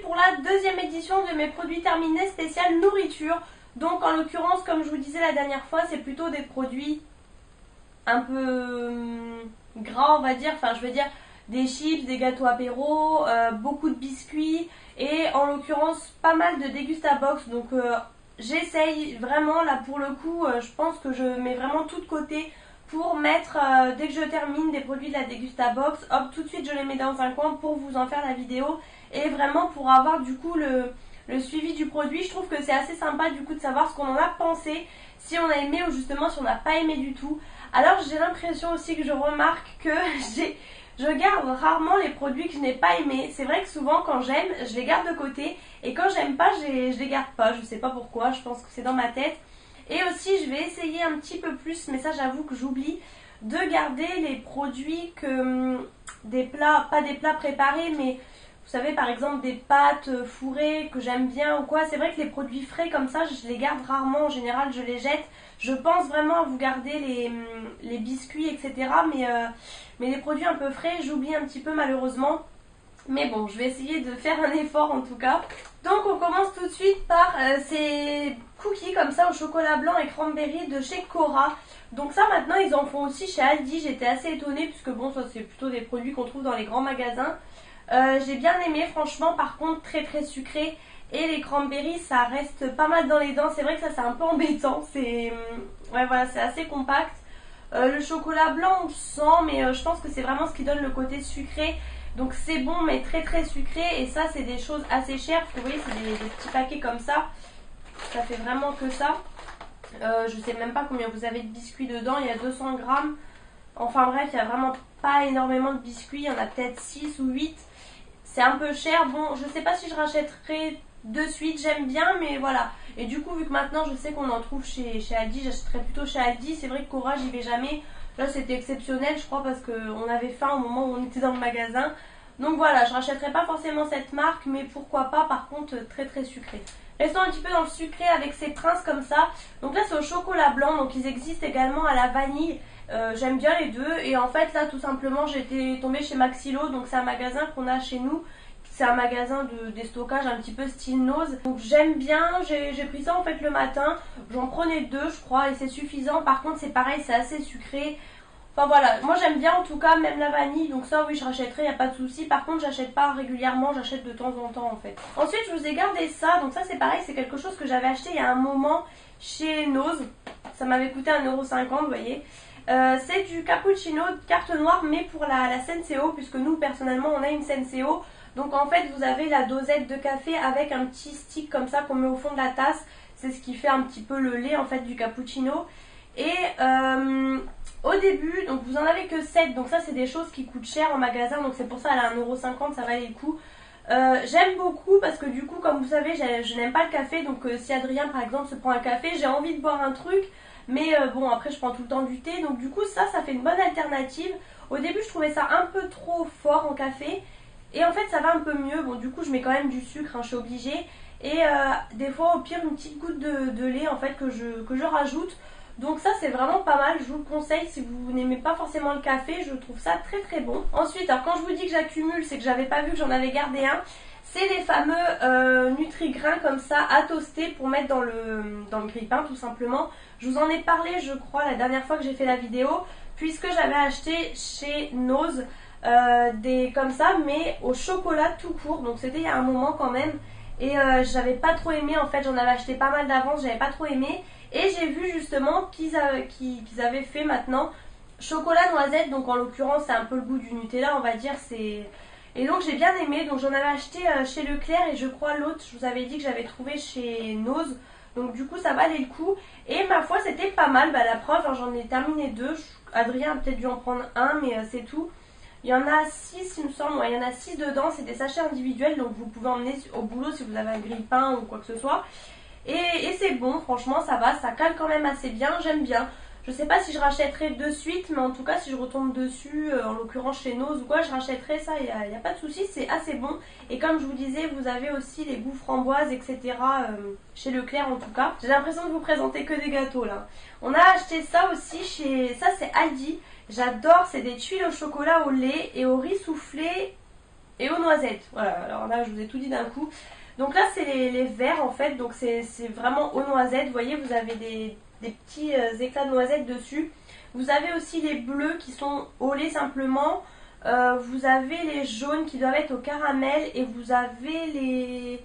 pour la deuxième édition de mes produits terminés spécial nourriture. Donc en l'occurrence, comme je vous disais la dernière fois, c'est plutôt des produits un peu gras, on va dire. Enfin, je veux dire des chips, des gâteaux apéro, beaucoup de biscuits et en l'occurrence pas mal de Dégustabox. Donc j'essaye vraiment, là pour le coup, je pense que je mets vraiment tout de côté pour mettre, dès que je termine des produits de la Dégustabox, hop, tout de suite je les mets dans un coin pour vous en faire la vidéo et vraiment pour avoir du coup le suivi du produit. Je trouve que c'est assez sympa du coup de savoir ce qu'on en a pensé, si on a aimé ou justement si on n'a pas aimé du tout. Alors j'ai l'impression aussi que je remarque que je garde rarement les produits que je n'ai pas aimés. C'est vrai que souvent quand j'aime, je les garde de côté et quand j'aime pas, je les garde pas. Je sais pas pourquoi, je pense que c'est dans ma tête. Et aussi je vais essayer un petit peu plus, mais ça j'avoue que j'oublie, de garder les produits que des plats, pas des plats préparés, mais vous savez par exemple des pâtes fourrées que j'aime bien ou quoi. C'est vrai que les produits frais comme ça, je les garde rarement, en général je les jette. Je pense vraiment à vous garder les biscuits, etc. Mais les produits un peu frais, j'oublie un petit peu malheureusement. Mais bon, je vais essayer de faire un effort en tout cas. Donc on commence tout de suite par ces cookies comme ça au chocolat blanc et cranberry de chez Cora. Donc ça maintenant ils en font aussi chez Aldi. J'étais assez étonnée puisque bon, ça c'est plutôt des produits qu'on trouve dans les grands magasins. J'ai bien aimé franchement, par contre très très sucré. Et les cranberries ça reste pas mal dans les dents. C'est vrai que ça c'est un peu embêtant. C'est ouais, voilà, c'est assez compact. Le chocolat blanc on le sent, mais je pense que c'est vraiment ce qui donne le côté sucré. Donc c'est bon mais très très sucré. Et ça c'est des choses assez chères parce que vous voyez c'est des petits paquets comme ça. Ça fait vraiment que ça. Je sais même pas combien vous avez de biscuits dedans. Il y a 200 grammes. Enfin bref, il n'y a vraiment pas énormément de biscuits. Il y en a peut-être 6 ou 8. C'est un peu cher. Bon, je sais pas si je rachèterai de suite. J'aime bien mais voilà. Et du coup vu que maintenant je sais qu'on en trouve chez Aldi, j'achèterai plutôt chez Aldi. C'est vrai que Cora j'y vais jamais. Là c'était exceptionnel je crois parce qu'on avait faim au moment où on était dans le magasin. Donc voilà, je rachèterai pas forcément cette marque, mais pourquoi pas par contre très très sucré. Restons un petit peu dans le sucré avec ces princes comme ça. Donc là c'est au chocolat blanc, donc ils existent également à la vanille. J'aime bien les deux et en fait là tout simplement j'étais tombée chez Maxilo, donc c'est un magasin qu'on a chez nous. C'est un magasin de déstockage un petit peu style Nose. Donc j'aime bien, j'ai pris ça en fait le matin. J'en prenais deux je crois et c'est suffisant. Par contre c'est pareil, c'est assez sucré. Enfin voilà, moi j'aime bien en tout cas même la vanille, donc ça oui je rachèterai, il n'y a pas de souci. Par contre j'achète pas régulièrement, j'achète de temps en temps en fait. Ensuite je vous ai gardé ça, donc ça c'est pareil, c'est quelque chose que j'avais acheté il y a un moment chez Nose. Ça m'avait coûté 1,50 €, vous voyez. C'est du cappuccino de carte noire mais pour la Senseo, puisque nous personnellement on a une Senseo. Donc en fait vous avez la dosette de café avec un petit stick comme ça qu'on met au fond de la tasse. C'est ce qui fait un petit peu le lait en fait du cappuccino. Et au début, donc vous en avez que 7, donc ça c'est des choses qui coûtent cher en magasin, donc c'est pour ça elle a 1,50 €, ça valait le coup. J'aime beaucoup parce que du coup comme vous savez je n'aime pas le café, donc si Adrien par exemple se prend un café, j'ai envie de boire un truc, mais bon après je prends tout le temps du thé, donc du coup ça fait une bonne alternative. Au début je trouvais ça un peu trop fort en café et en fait ça va un peu mieux, bon du coup je mets quand même du sucre, hein, je suis obligée, et des fois au pire une petite goutte de lait en fait que je rajoute. Donc ça c'est vraiment pas mal, je vous le conseille si vous n'aimez pas forcément le café, je trouve ça très très bon. Ensuite, alors quand je vous dis que j'accumule, c'est que j'avais pas vu que j'en avais gardé un. C'est les fameux Nutri-Grains comme ça à toaster pour mettre dans le grille-pain tout simplement. Je vous en ai parlé je crois la dernière fois que j'ai fait la vidéo, puisque j'avais acheté chez Nose des comme ça mais au chocolat tout court, donc c'était il y a un moment quand même. Et j'avais pas trop aimé en fait, j'en avais acheté pas mal d'avance, j'avais pas trop aimé. Et j'ai vu justement qu'ils avaient fait maintenant chocolat noisette, donc en l'occurrence c'est un peu le goût du Nutella on va dire. Et donc j'ai bien aimé, donc j'en avais acheté chez Leclerc et je crois l'autre je vous avais dit que j'avais trouvé chez Nose. Donc du coup ça valait le coup et ma foi c'était pas mal, bah, la preuve j'en ai terminé deux. Adrien a peut-être dû en prendre un mais c'est tout. Il y en a 6 il me semble, ouais, il y en a 6 dedans, c'est des sachets individuels donc vous pouvez emmener au boulot si vous avez un grille-pain ou quoi que ce soit. Et c'est bon, franchement ça va, ça cale quand même assez bien, j'aime bien. Je sais pas si je rachèterai de suite, mais en tout cas si je retombe dessus, en l'occurrence chez Nose ou quoi, je rachèterai ça, il n'y a pas de souci, c'est assez bon. Et comme je vous disais, vous avez aussi les goûts framboises, etc. Chez Leclerc en tout cas. J'ai l'impression de vous présenter que des gâteaux là. On a acheté ça aussi chez, ça c'est Aldi, j'adore, c'est des tuiles au chocolat au lait et au riz soufflé et aux noisettes. Voilà, alors là je vous ai tout dit d'un coup. Donc là c'est les verts en fait, donc c'est vraiment aux noisettes. Vous voyez, vous avez des petits éclats de noisettes dessus. Vous avez aussi les bleus qui sont au lait simplement. Vous avez les jaunes qui doivent être au caramel et vous avez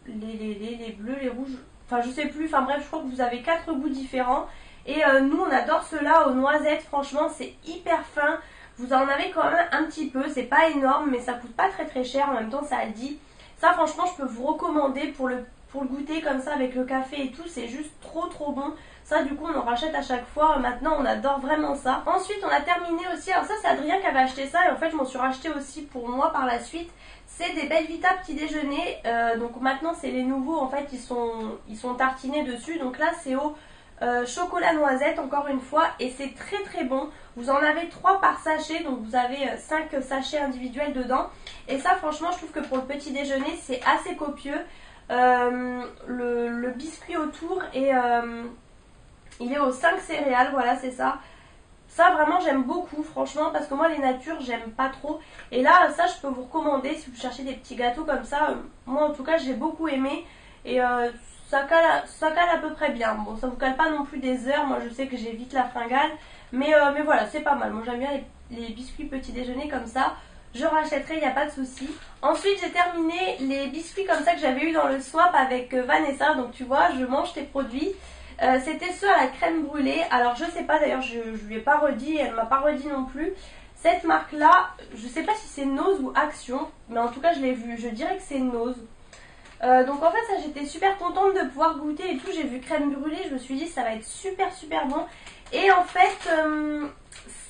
les bleus, les rouges, enfin je sais plus, enfin bref je crois que vous avez 4 goûts différents. Et nous on adore ceux-là aux noisettes, franchement c'est hyper fin. Vous en avez quand même un petit peu, c'est pas énorme mais ça coûte pas très cher, en même temps ça le dit. Ça franchement je peux vous recommander pour le goûter comme ça avec le café et tout, c'est juste trop bon. Ça du coup on en rachète à chaque fois, maintenant on adore vraiment ça. Ensuite on a terminé aussi, alors ça c'est Adrien qui avait acheté ça et en fait je m'en suis racheté aussi pour moi par la suite. C'est des Belvita petit déjeuner, donc maintenant c'est les nouveaux en fait, ils sont tartinés dessus. Donc là c'est au chocolat noisette encore une fois et c'est très bon. Vous en avez 3 par sachet, donc vous avez 5 sachets individuels dedans. Et ça franchement je trouve que pour le petit déjeuner c'est assez copieux. Le biscuit autour et il est aux 5 céréales, voilà c'est ça. Ça vraiment j'aime beaucoup franchement parce que moi les natures j'aime pas trop. Et là ça je peux vous recommander si vous cherchez des petits gâteaux comme ça. Moi en tout cas j'ai beaucoup aimé et ça cale à peu près bien. Bon ça vous cale pas non plus des heures, moi je sais que j'ai vite la fringale. Mais voilà c'est pas mal, moi j'aime bien les biscuits petit déjeuner comme ça. Je rachèterai, il n'y a pas de souci. Ensuite j'ai terminé les biscuits comme ça que j'avais eu dans le swap avec Vanessa. Donc tu vois je mange tes produits. C'était ceux à la crème brûlée. Alors je sais pas d'ailleurs, je lui ai pas redit, elle m'a pas redit non plus. Cette marque là, je sais pas si c'est Nose ou Action, mais en tout cas je l'ai vu, je dirais que c'est Nose. Donc en fait ça j'étais super contente de pouvoir goûter et tout. J'ai vu crème brûlée, je me suis dit ça va être super bon. Et en fait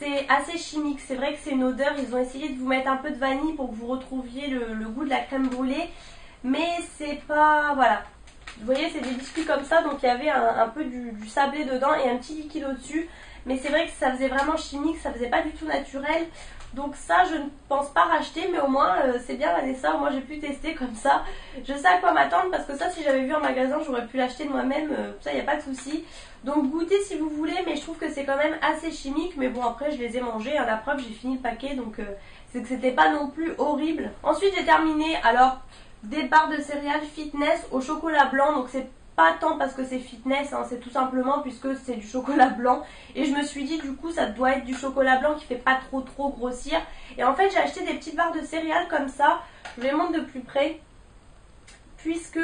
c'est assez chimique, c'est vrai que c'est une odeur. Ils ont essayé de vous mettre un peu de vanille pour que vous retrouviez le goût de la crème brûlée. Mais c'est pas, voilà. Vous voyez c'est des biscuits comme ça, donc il y avait un peu du sablé dedans et un petit liquide au-dessus. Mais c'est vrai que ça faisait vraiment chimique, ça faisait pas du tout naturel. Donc ça je ne pense pas racheter, mais au moins c'est bien Vanessa, moi j'ai pu tester comme ça. Je sais à quoi m'attendre parce que ça si j'avais vu en magasin j'aurais pu l'acheter de moi-même, ça il n'y a pas de souci. Donc goûtez si vous voulez, mais je trouve que c'est quand même assez chimique. Mais bon après je les ai mangés, à la preuve j'ai fini le paquet, donc c'est que c'était pas non plus horrible. Ensuite j'ai terminé, alors des barres de céréales fitness au chocolat blanc, donc c'est pas tant parce que c'est fitness, hein, c'est tout simplement puisque c'est du chocolat blanc. Et je me suis dit du coup ça doit être du chocolat blanc qui fait pas trop grossir. Et en fait j'ai acheté des petites barres de céréales comme ça, je vous les montre de plus près. Puisque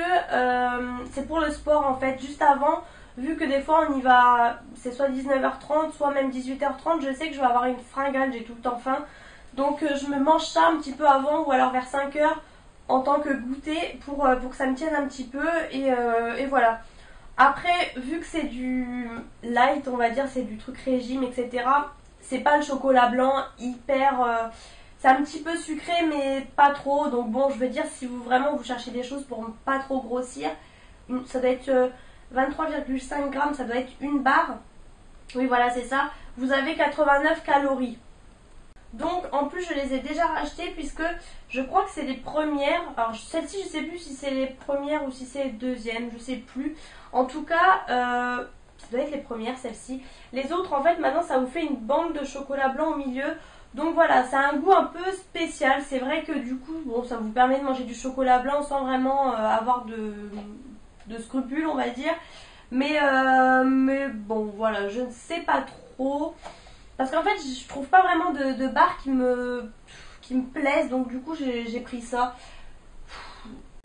c'est pour le sport en fait, juste avant, vu que des fois on y va, c'est soit 19h30, soit même 18h30, je sais que je vais avoir une fringale, j'ai tout le temps faim. Donc je me mange ça un petit peu avant ou alors vers 5h en tant que goûter pour que ça me tienne un petit peu et voilà. Après vu que c'est du light on va dire, c'est du truc régime etc, c'est pas le chocolat blanc hyper c'est un petit peu sucré mais pas trop, donc bon je veux dire si vous vraiment vous cherchez des choses pour pas trop grossir, ça doit être 23,5 grammes, ça doit être une barre, oui voilà c'est ça, vous avez 89 calories. Donc en plus je les ai déjà rachetées puisque je crois que c'est les premières. Alors celle-ci je sais plus si c'est les premières ou si c'est les deuxièmes, je sais plus. En tout cas ça doit être les premières celle-ci. Les autres en fait maintenant ça vous fait une bande de chocolat blanc au milieu. Donc voilà, ça a un goût un peu spécial. C'est vrai que du coup bon ça vous permet de manger du chocolat blanc sans vraiment avoir de scrupules on va dire. Mais bon voilà, je ne sais pas trop. Parce qu'en fait je trouve pas vraiment de barres qui me plaisent, donc du coup j'ai pris ça.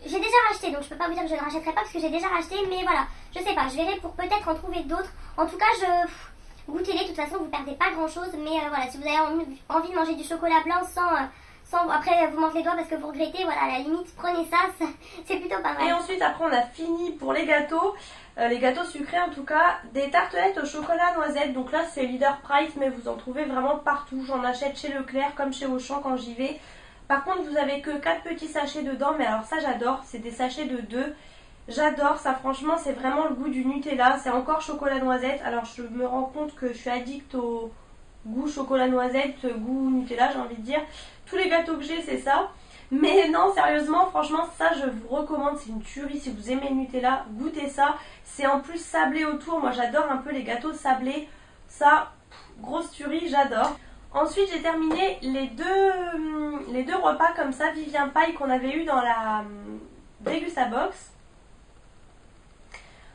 J'ai déjà racheté, donc je peux pas vous dire que je ne rachèterai pas parce que j'ai déjà racheté, mais voilà, je sais pas, je verrai pour peut-être en trouver d'autres. En tout cas goûtez-les, de toute façon vous perdez pas grand chose, mais voilà, si vous avez envie de manger du chocolat blanc sans après vous mordre les doigts parce que vous regrettez, voilà, à la limite prenez ça, c'est plutôt pas mal. Et ensuite après on a fini pour les gâteaux sucrés en tout cas, des tartelettes au chocolat noisette. Donc là c'est Leader Price mais vous en trouvez vraiment partout, j'en achète chez Leclerc comme chez Auchan quand j'y vais. Par contre vous avez que 4 petits sachets dedans, mais alors ça j'adore, c'est des sachets de 2. J'adore ça, franchement c'est vraiment le goût du Nutella, c'est encore chocolat noisette. Alors je me rends compte que je suis addict au goût chocolat noisette, goût Nutella j'ai envie de dire. Tous les gâteaux que j'ai c'est ça. Mais non sérieusement franchement ça je vous recommande, c'est une tuerie. Si vous aimez le Nutella, goûtez ça. C'est en plus sablé autour, moi j'adore un peu les gâteaux sablés. Ça, grosse tuerie, j'adore. Ensuite j'ai terminé les deux repas comme ça, Vivien Paille qu'on avait eu dans la Degustabox.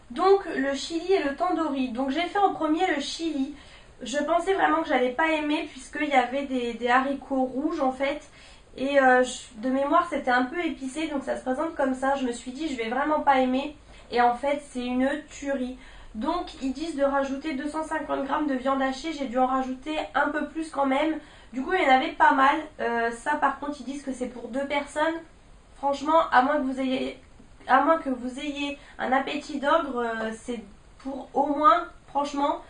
Donc le chili et le tandoori. Donc j'ai fait en premier le chili. Je pensais vraiment que j'allais pas aimer puisqu'il y avait des haricots rouges en fait. Et de mémoire c'était un peu épicé, donc ça se présente comme ça. Je me suis dit je vais vraiment pas aimer. Et en fait c'est une tuerie. Donc ils disent de rajouter 250 g de viande hachée. J'ai dû en rajouter un peu plus quand même. Du coup il y en avait pas mal. Ça par contre ils disent que c'est pour 2 personnes. Franchement à moins que vous ayez un appétit d'ogre, c'est pour au moins franchement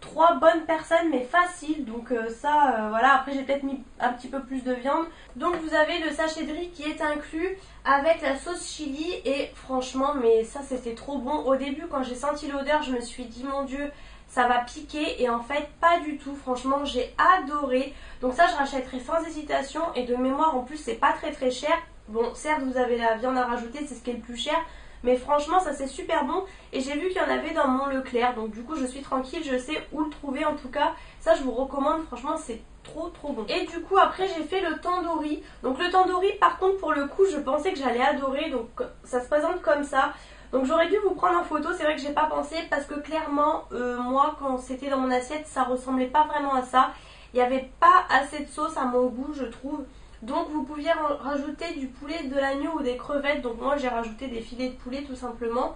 3 bonnes personnes, mais facile. Donc voilà, après j'ai peut-être mis un petit peu plus de viande. Donc vous avez le sachet de riz qui est inclus avec la sauce chili. Et franchement, mais ça c'était trop bon. Au début quand j'ai senti l'odeur, je me suis dit mon dieu, ça va piquer. Et en fait pas du tout, franchement j'ai adoré. Donc ça je rachèterai sans hésitation. Et de mémoire en plus c'est pas très cher. Bon certes vous avez la viande à rajouter, c'est ce qui est le plus cher. Mais franchement ça c'est super bon. Et j'ai vu qu'il y en avait dans mon Leclerc. Donc du coup je suis tranquille, je sais où le trouver en tout cas. Ça je vous recommande, franchement c'est trop bon. Et du coup après j'ai fait le tandoori. Donc le tandoori par contre pour le coup je pensais que j'allais adorer. Donc ça se présente comme ça. Donc j'aurais dû vous prendre en photo, c'est vrai que j'ai pas pensé. Parce que clairement moi quand c'était dans mon assiette ça ressemblait pas vraiment à ça. Il n'y avait pas assez de sauce à mon goût je trouve. Donc vous pouviez rajouter du poulet, de l'agneau ou des crevettes. Donc moi j'ai rajouté des filets de poulet tout simplement.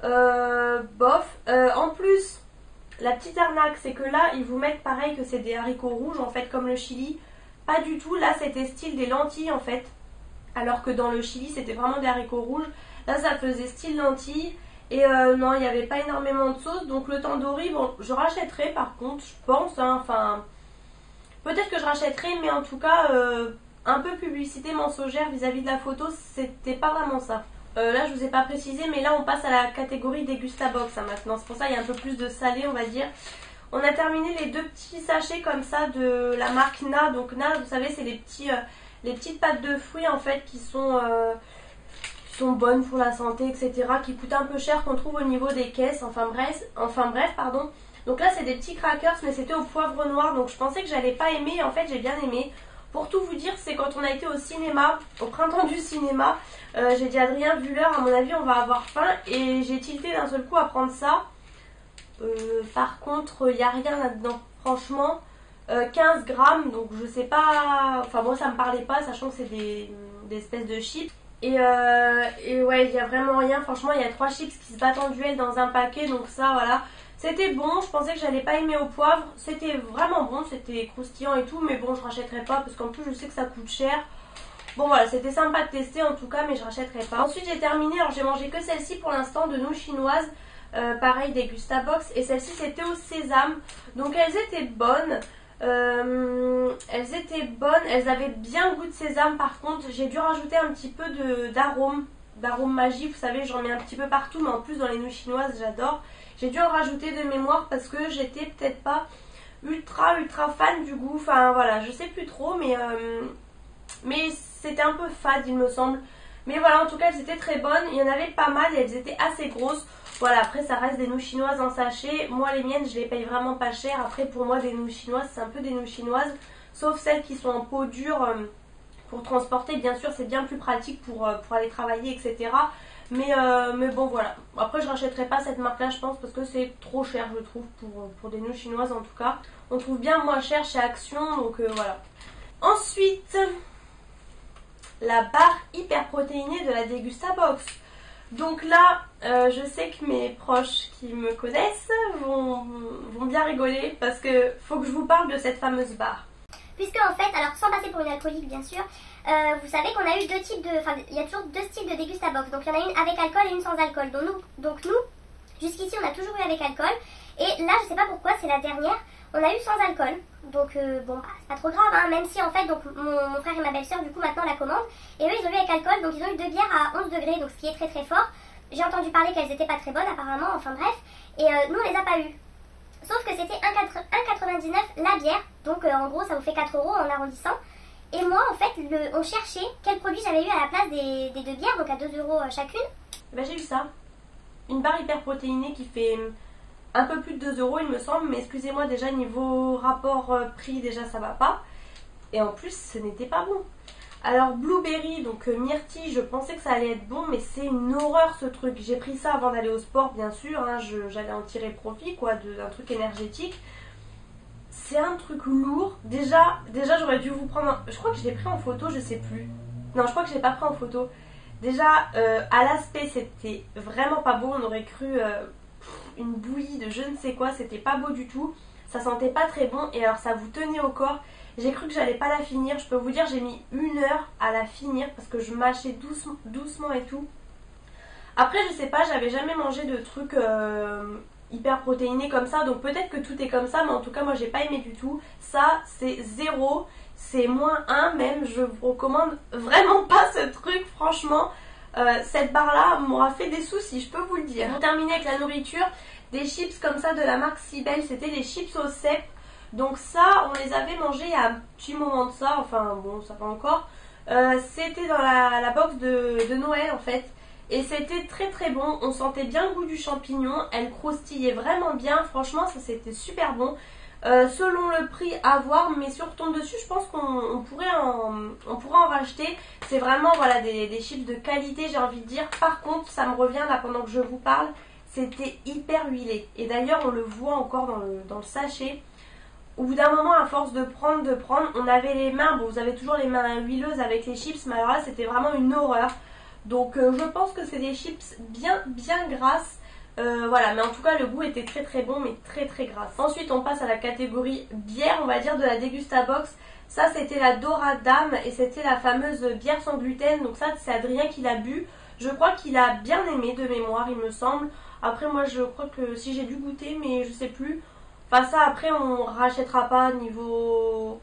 En plus la petite arnaque c'est que là ils vous mettent pareil que c'est des haricots rouges en fait comme le chili. Pas du tout, là c'était style des lentilles en fait. Alors que dans le chili c'était vraiment des haricots rouges. Là ça faisait style lentilles. Et non il n'y avait pas énormément de sauce. Donc le tandoori bon je rachèterai par contre je pense hein, enfin peut-être que je rachèterai. Mais en tout cas un peu publicité mensongère vis-à-vis de la photo, c'était pas vraiment ça. Là je vous ai pas précisé, mais là on passe à la catégorie Degustabox hein, maintenant. C'est pour ça il y a un peu plus de salé on va dire. On a terminé les 2 petits sachets comme ça de la marque Na. Donc Na vous savez c'est les petites pâtes de fruits en fait qui sont bonnes pour la santé etc. Qui coûtent un peu cher, qu'on trouve au niveau des caisses. Enfin bref pardon. Donc là c'est des petits crackers mais c'était au poivre noir. Donc je pensais que j'allais pas aimer, en fait j'ai bien aimé. Pour tout vous dire, c'est quand on a été au cinéma, au printemps du cinéma, j'ai dit à Adrien, vu l'heure, à mon avis, on va avoir faim. Et j'ai tilté d'un seul coup à prendre ça. Par contre, il n'y a rien là-dedans. Franchement, 15 grammes, donc je sais pas... Enfin, moi, ça me parlait pas, sachant que c'est des espèces de chips. Et ouais, il n'y a vraiment rien. Franchement, il y a 3 chips qui se battent en duel dans un paquet, donc ça, voilà. C'était bon, je pensais que j'allais pas aimer au poivre. C'était vraiment bon, c'était croustillant et tout. Mais bon, je rachèterai pas parce qu'en plus je sais que ça coûte cher. Bon voilà, c'était sympa de tester en tout cas, mais je rachèterai pas. Ensuite j'ai terminé, alors j'ai mangé que celle-ci pour l'instant, de nouilles chinoises. Pareil, Degustabox. Et celle-ci c'était au sésame. Donc elles étaient bonnes. Elles avaient bien le goût de sésame. Par contre j'ai dû rajouter un petit peu d'arôme magique. Vous savez, j'en mets un petit peu partout. Mais en plus dans les nouilles chinoises j'adore. J'ai dû en rajouter de mémoire parce que j'étais peut-être pas ultra fan du goût. Enfin voilà, je sais plus trop, mais c'était un peu fade il me semble. Mais voilà, en tout cas elles étaient très bonnes. Il y en avait pas mal et elles étaient assez grosses. Voilà, après ça reste des nouilles chinoises en sachet. Moi les miennes je les paye vraiment pas cher. Après pour moi des nouilles chinoises c'est un peu des nouilles chinoises. Sauf celles qui sont en peau dure pour transporter. Bien sûr c'est bien plus pratique pour aller travailler etc. Mais bon voilà, après je rachèterai pas cette marque là je pense parce que c'est trop cher je trouve pour des nouilles chinoises en tout cas. On trouve bien moins cher chez Action donc voilà. Ensuite la barre hyper protéinée de la Degustabox. Donc là je sais que mes proches qui me connaissent vont bien rigoler parce que faut que je vous parle de cette fameuse barre. Puisque en fait, alors sans passer pour une alcoolique bien sûr, vous savez qu'on a eu 2 types de... Enfin, il y a toujours 2 styles de Degustabox. Donc il y en a une avec alcool et une sans alcool. Donc nous jusqu'ici on a toujours eu avec alcool. Et là je sais pas pourquoi, c'est la dernière, on a eu sans alcool. Donc bon, bah, c'est pas trop grave hein, même si en fait donc mon frère et ma belle-sœur du coup maintenant la commandent. Et eux ils ont eu avec alcool, donc ils ont eu 2 bières à 11 degrés, donc ce qui est très fort. J'ai entendu parler qu'elles étaient pas très bonnes apparemment, enfin bref. Et nous on les a pas eu. Sauf que c'était 1,99 la bière, donc en gros ça vous fait 4 € en arrondissant. Et moi en fait on cherchait quel produit j'avais eu à la place des 2 bières, donc à 2 € chacune. Ben, j'ai eu ça, une barre hyper protéinée qui fait un peu plus de 2 € il me semble, mais excusez-moi, déjà niveau rapport prix, déjà ça va pas. Et en plus, ce n'était pas bon. Alors Blueberry, donc myrtille, je pensais que ça allait être bon, mais c'est une horreur ce truc. J'ai pris ça avant d'aller au sport, bien sûr, hein, j'allais en tirer profit, quoi, d'un truc énergétique. C'est un truc lourd. Déjà j'aurais dû vous prendre... Je crois que je l'ai pris en photo, je sais plus. Non, je crois que je l'ai pas pris en photo. Déjà, à l'aspect, c'était vraiment pas beau. On aurait cru une bouillie de je ne sais quoi. C'était pas beau du tout. Ça sentait pas très bon. Et alors, ça vous tenait au corps. J'ai cru que j'allais pas la finir. Je peux vous dire, j'ai mis 1 heure à la finir parce que je mâchais doucement et tout. Après, je sais pas, j'avais jamais mangé de trucs hyper protéinés comme ça. Donc peut-être que tout est comme ça. Mais en tout cas, moi, j'ai pas aimé du tout. Ça, c'est 0. C'est -1 même, je vous recommande vraiment pas ce truc, franchement. Cette barre là m'aura fait des soucis, je peux vous le dire. Pour terminer avec la nourriture, des chips comme ça de la marque Cybelle, c'était des chips au cèpe. Donc ça, on les avait mangés il y a un petit moment de ça, enfin bon, ça va encore. C'était dans la box de Noël en fait. Et c'était très très bon, on sentait bien le goût du champignon, elle croustillait vraiment bien, franchement ça c'était super bon. Selon le prix à voir, mais si on retombe dessus, je pense qu'on pourrait en racheter. C'est vraiment voilà, des chips de qualité, j'ai envie de dire. Par contre, ça me revient là pendant que je vous parle, c'était hyper huilé. Et d'ailleurs, on le voit encore dans le sachet. Au bout d'un moment, à force de prendre, on avait les mains, bon vous avez toujours les mains huileuses avec les chips, mais alors là c'était vraiment une horreur. Donc je pense que c'est des chips bien grasses. Voilà, mais en tout cas le goût était très très bon, mais très grasse. Ensuite on passe à la catégorie bière, on va dire, de la Degustabox. Ça c'était la Dora Dame et c'était la fameuse bière sans gluten. Donc ça c'est Adrien qui l'a bu. Je crois qu'il a bien aimé de mémoire, il me semble. Après moi je crois que si j'ai dû goûter, mais je sais plus. Enfin ça après on rachètera pas niveau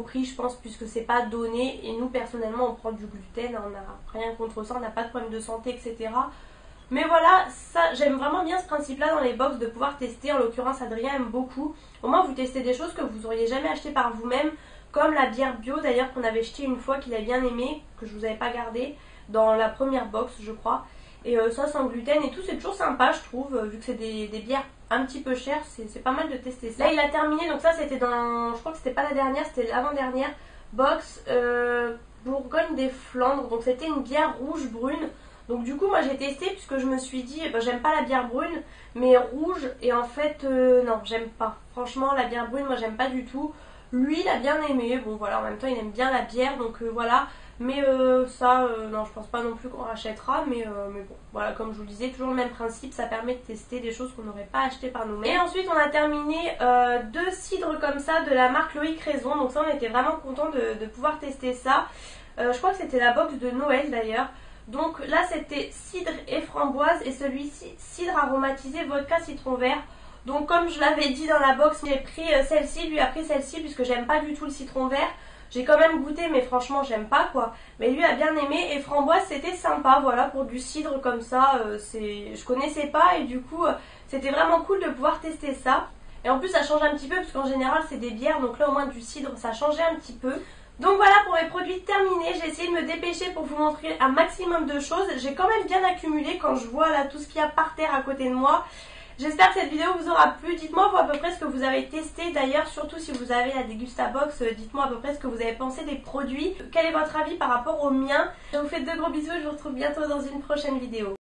prix je pense, puisque c'est pas donné. Et nous personnellement on prend du gluten, on n'a rien contre ça, on n'a pas de problème de santé, etc. Mais voilà, ça j'aime vraiment bien ce principe là dans les box de pouvoir tester. En l'occurrence Adrien aime beaucoup. Au moins vous testez des choses que vous auriez jamais acheté par vous-même, comme la bière bio d'ailleurs qu'on avait acheté une fois, qu'il a bien aimé, que je vous avais pas gardé dans la première box je crois. Et ça sans gluten et tout, c'est toujours sympa je trouve, vu que c'est des bières un petit peu chères, c'est pas mal de tester ça. Là il a terminé, donc ça c'était dans, je crois que c'était pas la dernière, c'était l'avant-dernière box, Bourgogne des Flandres. Donc c'était une bière rouge brune. Donc du coup moi j'ai testé puisque je me suis dit j'aime pas la bière brune mais rouge, et en fait non j'aime pas. Franchement la bière brune moi j'aime pas du tout. Lui il a bien aimé, bon voilà, en même temps il aime bien la bière donc voilà. Mais ça non je pense pas non plus qu'on rachètera, mais bon voilà, comme je vous le disais, toujours le même principe, ça permet de tester des choses qu'on n'aurait pas achetées par nous-mêmes. Et ensuite on a terminé 2 cidres comme ça de la marque Loïc Raison. Donc ça on était vraiment content de pouvoir tester ça. Je crois que c'était la box de Noël d'ailleurs. Donc là c'était cidre et framboise, et celui-ci cidre aromatisé vodka citron vert. Donc comme je l'avais dit dans la box, j'ai pris celle-ci, lui a pris celle-ci puisque j'aime pas du tout le citron vert. J'ai quand même goûté mais franchement j'aime pas quoi. Mais lui a bien aimé, et framboise c'était sympa, voilà, pour du cidre comme ça, je connaissais pas et du coup c'était vraiment cool de pouvoir tester ça. Et en plus ça change un petit peu parce qu'en général c'est des bières, donc là au moins du cidre ça changeait un petit peu. Donc voilà pour mes produits terminés, j'ai essayé de me dépêcher pour vous montrer un maximum de choses. J'ai quand même bien accumulé quand je vois là tout ce qu'il y a par terre à côté de moi. J'espère que cette vidéo vous aura plu. Dites-moi à peu près ce que vous avez testé. D'ailleurs, surtout si vous avez la Degustabox, dites-moi à peu près ce que vous avez pensé des produits. Quel est votre avis par rapport au mien? Je vous fais de gros bisous et je vous retrouve bientôt dans une prochaine vidéo.